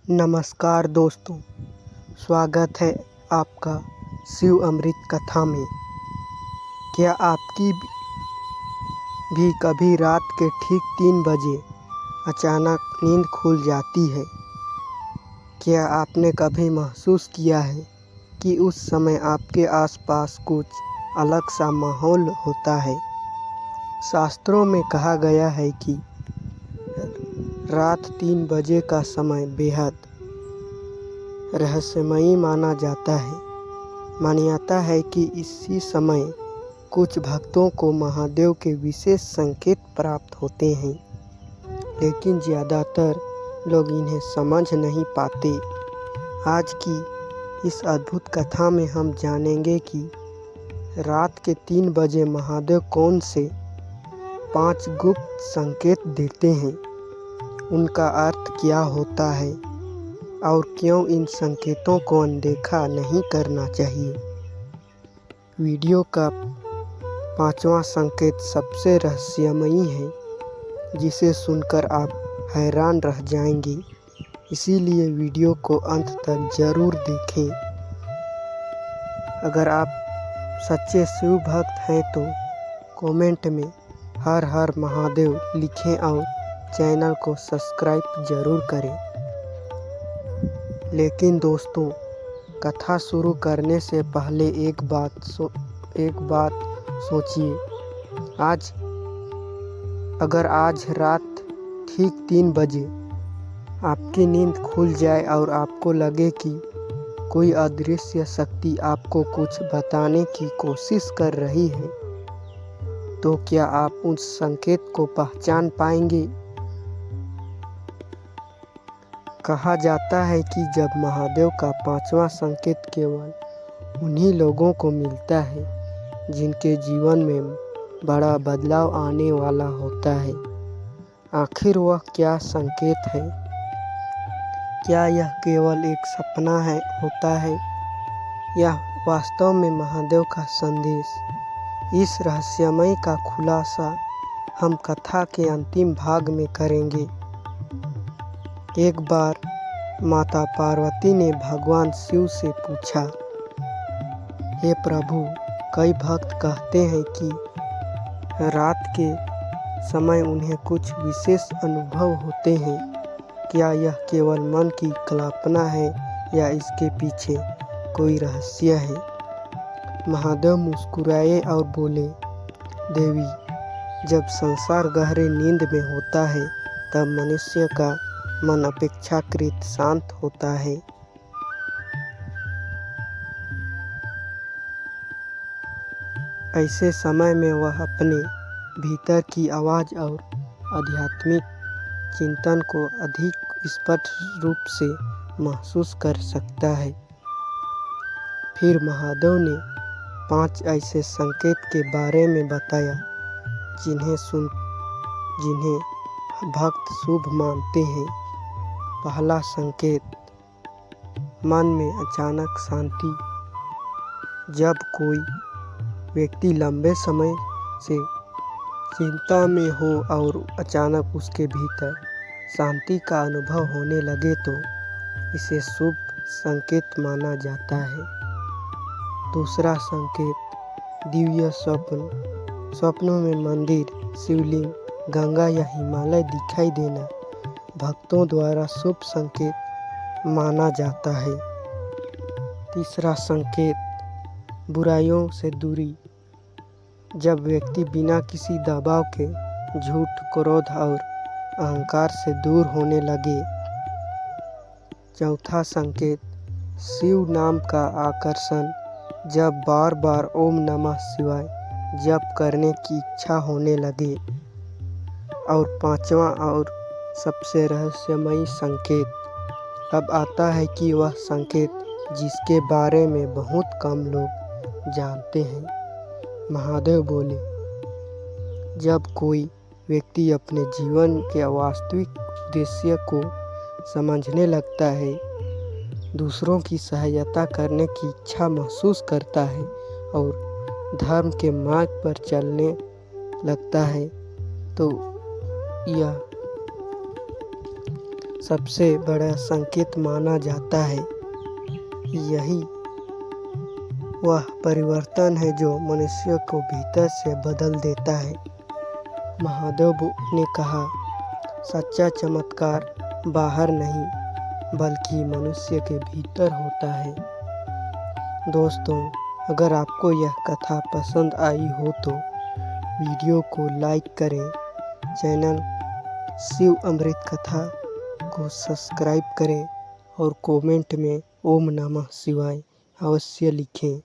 नमस्कार दोस्तों, स्वागत है आपका शिव अमृत कथा में। क्या आपकी भी कभी रात के ठीक 3 बजे अचानक नींद खुल जाती है? क्या आपने कभी महसूस किया है कि उस समय आपके आसपास कुछ अलग सा माहौल होता है? शास्त्रों में कहा गया है कि रात 3 बजे का समय बेहद रहस्यमयी माना जाता है। मान्यता है कि इसी समय कुछ भक्तों को महादेव के विशेष संकेत प्राप्त होते हैं, लेकिन ज़्यादातर लोग इन्हें समझ नहीं पाते। आज की इस अद्भुत कथा में हम जानेंगे कि रात के 3 बजे महादेव कौन से 5 गुप्त संकेत देते हैं, उनका अर्थ क्या होता है और क्यों इन संकेतों को अनदेखा नहीं करना चाहिए। वीडियो का 5वां संकेत सबसे रहस्यमयी है, जिसे सुनकर आप हैरान रह जाएंगे, इसीलिए वीडियो को अंत तक जरूर देखें। अगर आप सच्चे शिव भक्त हैं तो कमेंट में हर हर महादेव लिखें और चैनल को सब्सक्राइब जरूर करें। लेकिन दोस्तों, कथा शुरू करने से पहले एक बात सोचिए। अगर आज रात ठीक 3 बजे आपकी नींद खुल जाए और आपको लगे कि कोई अदृश्य शक्ति आपको कुछ बताने की कोशिश कर रही है, तो क्या आप उस संकेत को पहचान पाएंगे? कहा जाता है कि जब महादेव का 5वां संकेत केवल उन्हीं लोगों को मिलता है जिनके जीवन में बड़ा बदलाव आने वाला होता है। आखिर वह क्या संकेत है? क्या यह केवल एक सपना होता है या वास्तव में महादेव का संदेश? इस रहस्यमय का खुलासा हम कथा के अंतिम भाग में करेंगे। एक बार माता पार्वती ने भगवान शिव से पूछा, हे प्रभु, कई भक्त कहते हैं कि रात के समय उन्हें कुछ विशेष अनुभव होते हैं। क्या यह केवल मन की कल्पना है या इसके पीछे कोई रहस्य है? महादेव मुस्कुराए और बोले, देवी, जब संसार गहरे नींद में होता है तब मनुष्य का मन अपेक्षाकृत शांत होता है। ऐसे समय में वह अपने भीतर की आवाज़ और आध्यात्मिक चिंतन को अधिक स्पष्ट रूप से महसूस कर सकता है। फिर महादेव ने 5 ऐसे संकेत के बारे में बताया जिन्हें भक्त शुभ मानते हैं। पहला संकेत, मन में अचानक शांति। जब कोई व्यक्ति लंबे समय से चिंता में हो और अचानक उसके भीतर शांति का अनुभव होने लगे तो इसे शुभ संकेत माना जाता है। दूसरा संकेत, दिव्य स्वप्न। स्वप्नों में मंदिर, शिवलिंग, गंगा या हिमालय दिखाई देना भक्तों द्वारा शुभ संकेत माना जाता है। तीसरा संकेत, बुराइयों से दूरी। जब व्यक्ति बिना किसी दबाव के झूठ, क्रोध और अहंकार से दूर होने लगे। चौथा संकेत, शिव नाम का आकर्षण। जब बार बार ओम नमः शिवाय जप करने की इच्छा होने लगे। और 5वां और सबसे रहस्यमयी संकेत अब आता है कि वह संकेत जिसके बारे में बहुत कम लोग जानते हैं। महादेव बोले, जब कोई व्यक्ति अपने जीवन के वास्तविक उद्देश्य को समझने लगता है, दूसरों की सहायता करने की इच्छा महसूस करता है और धर्म के मार्ग पर चलने लगता है, तो यह सबसे बड़ा संकेत माना जाता है। यही वह परिवर्तन है जो मनुष्य को भीतर से बदल देता है। महादेव ने कहा, सच्चा चमत्कार बाहर नहीं बल्कि मनुष्य के भीतर होता है। दोस्तों, अगर आपको यह कथा पसंद आई हो तो वीडियो को लाइक करें, चैनल शिव अमृत कथा को सब्सक्राइब करें और कमेंट में ओम नमः शिवाय अवश्य लिखें।